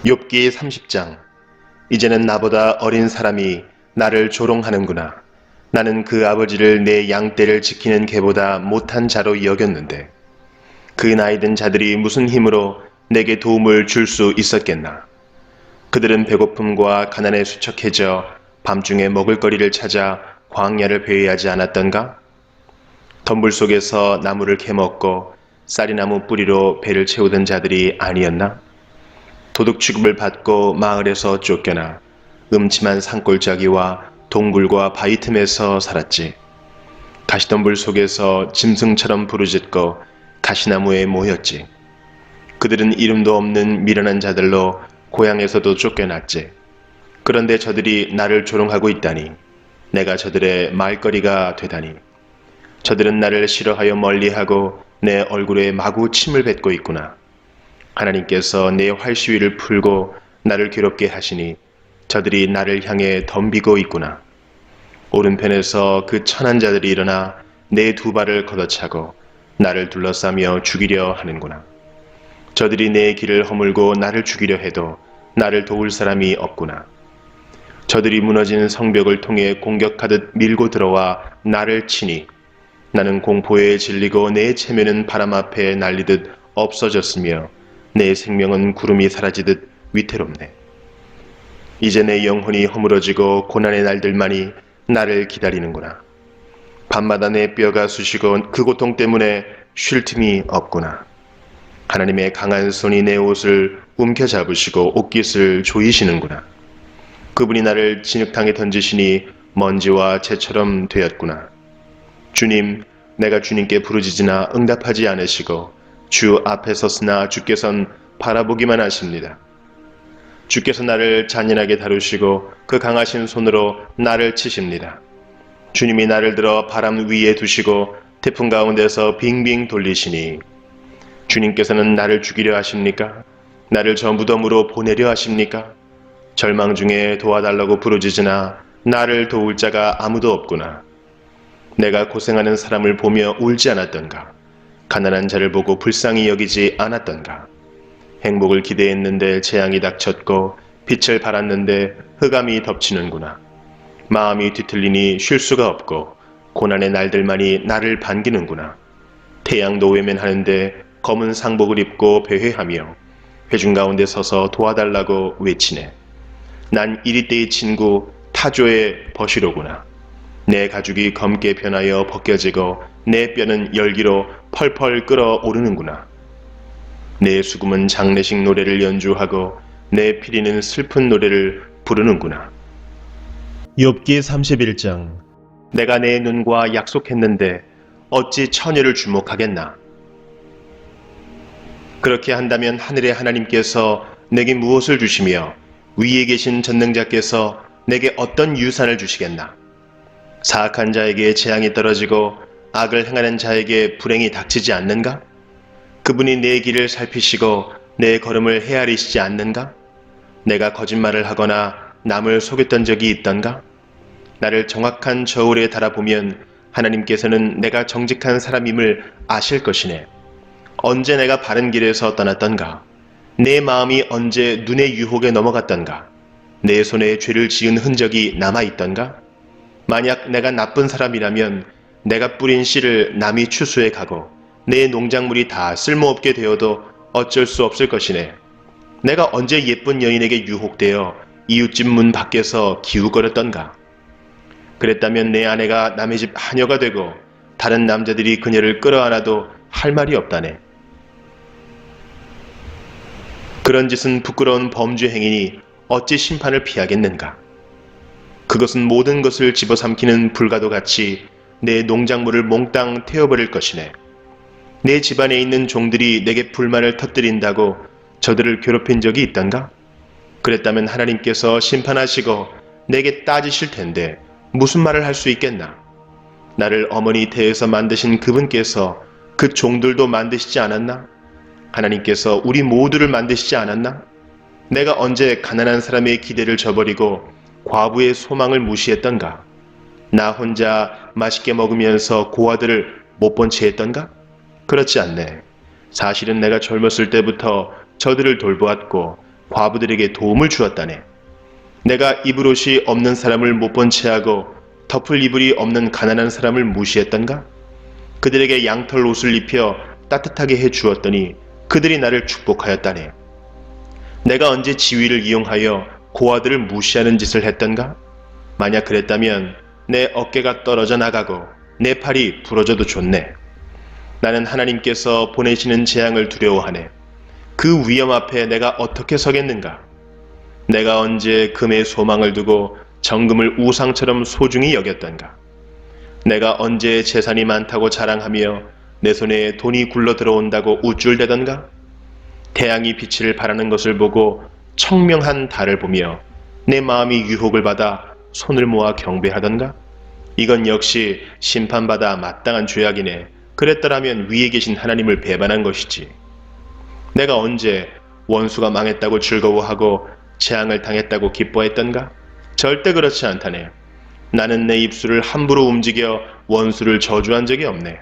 욥기 30장. 이제는 나보다 어린 사람이 나를 조롱하는구나. 나는 그 아버지를 내 양떼를 지키는 개보다 못한 자로 여겼는데 그 나이든 자들이 무슨 힘으로 내게 도움을 줄 수 있었겠나. 그들은 배고픔과 가난에 수척해져 밤중에 먹을거리를 찾아 광야를 배회하지 않았던가? 덤불 속에서 나무를 캐먹고 쌀이나무 뿌리로 배를 채우던 자들이 아니었나? 도둑 취급을 받고 마을에서 쫓겨나 음침한 산골짜기와 동굴과 바위 틈에서 살았지. 가시덤불 속에서 짐승처럼 부르짖고 가시나무에 모였지. 그들은 이름도 없는 미련한 자들로 고향에서도 쫓겨났지. 그런데 저들이 나를 조롱하고 있다니. 내가 저들의 말거리가 되다니. 저들은 나를 싫어하여 멀리하고 내 얼굴에 마구 침을 뱉고 있구나. 하나님께서 내 활시위를 풀고 나를 괴롭게 하시니 저들이 나를 향해 덤비고 있구나. 오른편에서 그 천한 자들이 일어나 내 두 발을 걷어차고 나를 둘러싸며 죽이려 하는구나. 저들이 내 길을 허물고 나를 죽이려 해도 나를 도울 사람이 없구나. 저들이 무너진 성벽을 통해 공격하듯 밀고 들어와 나를 치니 나는 공포에 질리고 내 체면은 바람 앞에 날리듯 없어졌으며 내 생명은 구름이 사라지듯 위태롭네. 이제 내 영혼이 허물어지고 고난의 날들만이 나를 기다리는구나. 밤마다 내 뼈가 쑤시고 그 고통 때문에 쉴 틈이 없구나. 하나님의 강한 손이 내 옷을 움켜잡으시고 옷깃을 조이시는구나. 그분이 나를 진흙탕에 던지시니 먼지와 재처럼 되었구나. 주님, 내가 주님께 부르짖으나 응답하지 않으시고 주 앞에 섰으나 주께서는 바라보기만 하십니다. 주께서 나를 잔인하게 다루시고 그 강하신 손으로 나를 치십니다. 주님이 나를 들어 바람 위에 두시고 태풍 가운데서 빙빙 돌리시니 주님께서는 나를 죽이려 하십니까? 나를 저 무덤으로 보내려 하십니까? 절망 중에 도와달라고 부르짖으나 나를 도울 자가 아무도 없구나. 내가 고생하는 사람을 보며 울지 않았던가? 가난한 자를 보고 불쌍히 여기지 않았던가? 행복을 기대했는데 재앙이 닥쳤고 빛을 발았는데 흑암이 덮치는구나. 마음이 뒤틀리니 쉴 수가 없고 고난의 날들만이 나를 반기는구나. 태양도 외면하는데 검은 상복을 입고 배회하며 회중 가운데 서서 도와달라고 외치네. 난 이리때의 친구 타조의 버시로구나. 내 가죽이 검게 변하여 벗겨지고 내 뼈는 열기로 펄펄 끓어오르는구나. 내 수금은 장례식 노래를 연주하고 내 피리는 슬픈 노래를 부르는구나. 욥기 31장. 내가 내 눈과 약속했는데 어찌 처녀를 주목하겠나. 그렇게 한다면 하늘의 하나님께서 내게 무엇을 주시며 위에 계신 전능자께서 내게 어떤 유산을 주시겠나. 사악한 자에게 재앙이 떨어지고 악을 행하는 자에게 불행이 닥치지 않는가? 그분이 내 길을 살피시고 내 걸음을 헤아리시지 않는가? 내가 거짓말을 하거나 남을 속였던 적이 있던가? 나를 정확한 저울에 달아보면 하나님께서는 내가 정직한 사람임을 아실 것이네. 언제 내가 바른 길에서 떠났던가? 내 마음이 언제 눈의 유혹에 넘어갔던가? 내 손에 죄를 지은 흔적이 남아있던가? 만약 내가 나쁜 사람이라면 내가 뿌린 씨를 남이 추수해 가고 내 농작물이 다 쓸모없게 되어도 어쩔 수 없을 것이네. 내가 언제 예쁜 여인에게 유혹되어 이웃집 문 밖에서 기우거렸던가? 그랬다면 내 아내가 남의 집 하녀가 되고 다른 남자들이 그녀를 끌어안아도 할 말이 없다네. 그런 짓은 부끄러운 범죄 행위니 어찌 심판을 피하겠는가? 그것은 모든 것을 집어삼키는 불과도 같이 내 농작물을 몽땅 태워버릴 것이네. 내 집안에 있는 종들이 내게 불만을 터뜨린다고 저들을 괴롭힌 적이 있던가? 그랬다면 하나님께서 심판하시고 내게 따지실 텐데 무슨 말을 할 수 있겠나? 나를 어머니 태에서 만드신 그분께서 그 종들도 만드시지 않았나? 하나님께서 우리 모두를 만드시지 않았나? 내가 언제 가난한 사람의 기대를 저버리고 과부의 소망을 무시했던가? 나 혼자 맛있게 먹으면서 고아들을 못 본 채 했던가? 그렇지 않네. 사실은 내가 젊었을 때부터 저들을 돌보았고 과부들에게 도움을 주었다네. 내가 입을 옷이 없는 사람을 못 본 채하고 덮을 이불이 없는 가난한 사람을 무시했던가? 그들에게 양털 옷을 입혀 따뜻하게 해 주었더니 그들이 나를 축복하였다네. 내가 언제 지위를 이용하여 고아들을 무시하는 짓을 했던가? 만약 그랬다면 내 어깨가 떨어져 나가고 내 팔이 부러져도 좋네. 나는 하나님께서 보내시는 재앙을 두려워하네. 그 위험 앞에 내가 어떻게 서겠는가? 내가 언제 금에 소망을 두고 정금을 우상처럼 소중히 여겼던가? 내가 언제 재산이 많다고 자랑하며 내 손에 돈이 굴러 들어온다고 우쭐대던가? 태양이 빛을 발하는 것을 보고 청명한 달을 보며 내 마음이 유혹을 받아 손을 모아 경배하던가? 이건 역시 심판받아 마땅한 죄악이네. 그랬더라면 위에 계신 하나님을 배반한 것이지. 내가 언제 원수가 망했다고 즐거워하고 재앙을 당했다고 기뻐했던가? 절대 그렇지 않다네. 나는 내 입술을 함부로 움직여 원수를 저주한 적이 없네.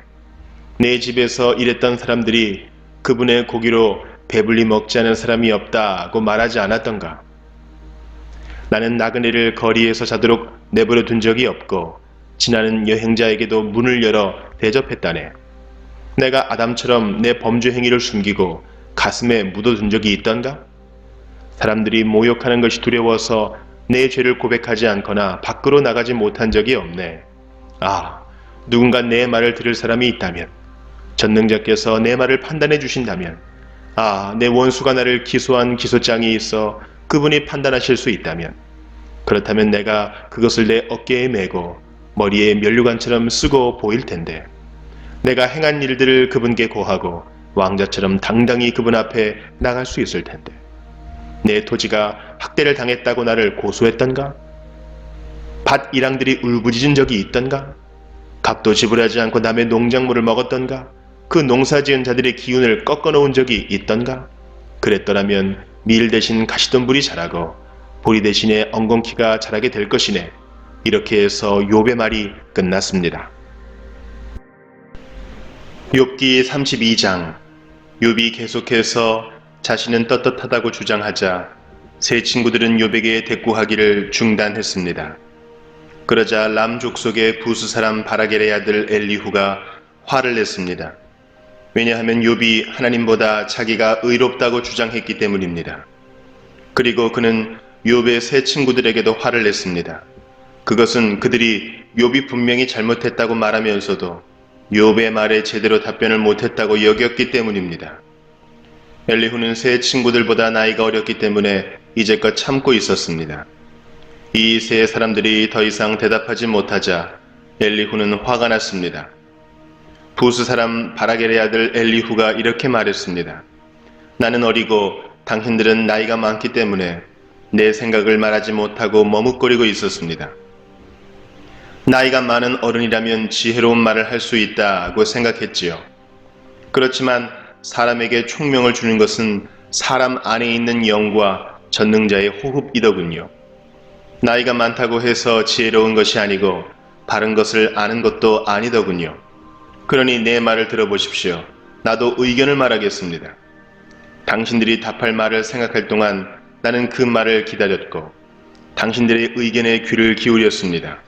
내 집에서 일했던 사람들이 그분의 고기로 배불리 먹지 않은 사람이 없다고 말하지 않았던가? 나는 나그네를 거리에서 자도록 내버려 둔 적이 없고 지나는 여행자에게도 문을 열어 대접했다네. 내가 아담처럼 내 범죄 행위를 숨기고 가슴에 묻어둔 적이 있던가? 사람들이 모욕하는 것이 두려워서 내 죄를 고백하지 않거나 밖으로 나가지 못한 적이 없네. 아, 누군가 내 말을 들을 사람이 있다면, 전능자께서 내 말을 판단해 주신다면, 아, 내 원수가 나를 기소한 기소장이 있어 그분이 판단하실 수 있다면, 그렇다면 내가 그것을 내 어깨에 메고 머리에 면류관처럼 쓰고 보일 텐데, 내가 행한 일들을 그분께 고하고 왕자처럼 당당히 그분 앞에 나갈 수 있을 텐데, 내 토지가 학대를 당했다고 나를 고소했던가? 밭 일항들이 울부짖은 적이 있던가? 값도 지불하지 않고 남의 농작물을 먹었던가? 그 농사지은 자들의 기운을 꺾어놓은 적이 있던가? 그랬더라면 밀 대신 가시덤불이 자라고 보리 대신에 엉겅퀴가 자라게 될 것이네. 이렇게 해서 욥의 말이 끝났습니다. 욥기 32장. 욥이 계속해서 자신은 떳떳하다고 주장하자 세 친구들은 욥에게 대꾸하기를 중단했습니다. 그러자 람 족속의 부스 사람 바라겔의 아들 엘리후가 화를 냈습니다. 왜냐하면 욥이 하나님보다 자기가 의롭다고 주장했기 때문입니다. 그리고 그는 욥의 세 친구들에게도 화를 냈습니다. 그것은 그들이 욥이 분명히 잘못했다고 말하면서도 욥의 말에 제대로 답변을 못했다고 여겼기 때문입니다. 엘리후는 세 친구들보다 나이가 어렸기 때문에 이제껏 참고 있었습니다. 이 세 사람들이 더 이상 대답하지 못하자 엘리후는 화가 났습니다. 부스 사람 바라겔의 아들 엘리후가 이렇게 말했습니다. 나는 어리고 당신들은 나이가 많기 때문에 내 생각을 말하지 못하고 머뭇거리고 있었습니다. 나이가 많은 어른이라면 지혜로운 말을 할 수 있다고 생각했지요. 그렇지만 사람에게 총명을 주는 것은 사람 안에 있는 영과 전능자의 호흡이더군요. 나이가 많다고 해서 지혜로운 것이 아니고 바른 것을 아는 것도 아니더군요. 그러니 내 말을 들어보십시오. 나도 의견을 말하겠습니다. 당신들이 답할 말을 생각할 동안 나는 그 말을 기다렸고 당신들의 의견에 귀를 기울였습니다.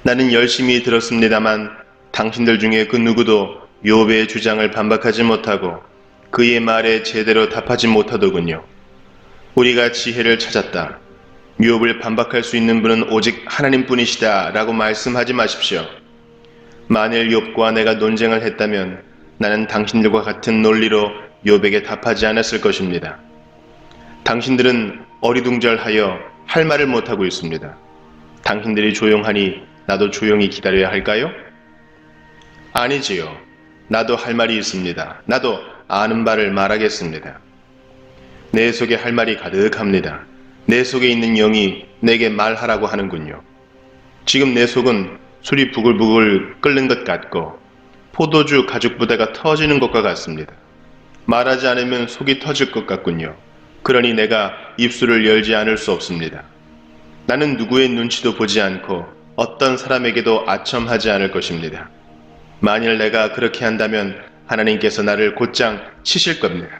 나는 열심히 들었습니다만 당신들 중에 그 누구도 욥의 주장을 반박하지 못하고 그의 말에 제대로 답하지 못하더군요. 우리가 지혜를 찾았다. 욥을 반박할 수 있는 분은 오직 하나님뿐이시다 라고 말씀하지 마십시오. 만일 욥과 내가 논쟁을 했다면 나는 당신들과 같은 논리로 욥에게 답하지 않았을 것입니다. 당신들은 어리둥절하여 할 말을 못하고 있습니다. 당신들이 조용하니 나도 조용히 기다려야 할까요? 아니지요. 나도 할 말이 있습니다. 나도 아는 바를 말하겠습니다. 내 속에 할 말이 가득합니다. 내 속에 있는 영이 내게 말하라고 하는군요. 지금 내 속은 술이 부글부글 끓는 것 같고 포도주 가죽 부대가 터지는 것과 같습니다. 말하지 않으면 속이 터질 것 같군요. 그러니 내가 입술을 열지 않을 수 없습니다. 나는 누구의 눈치도 보지 않고 어떤 사람에게도 아첨하지 않을 것입니다. 만일 내가 그렇게 한다면 하나님께서 나를 곧장 치실 겁니다.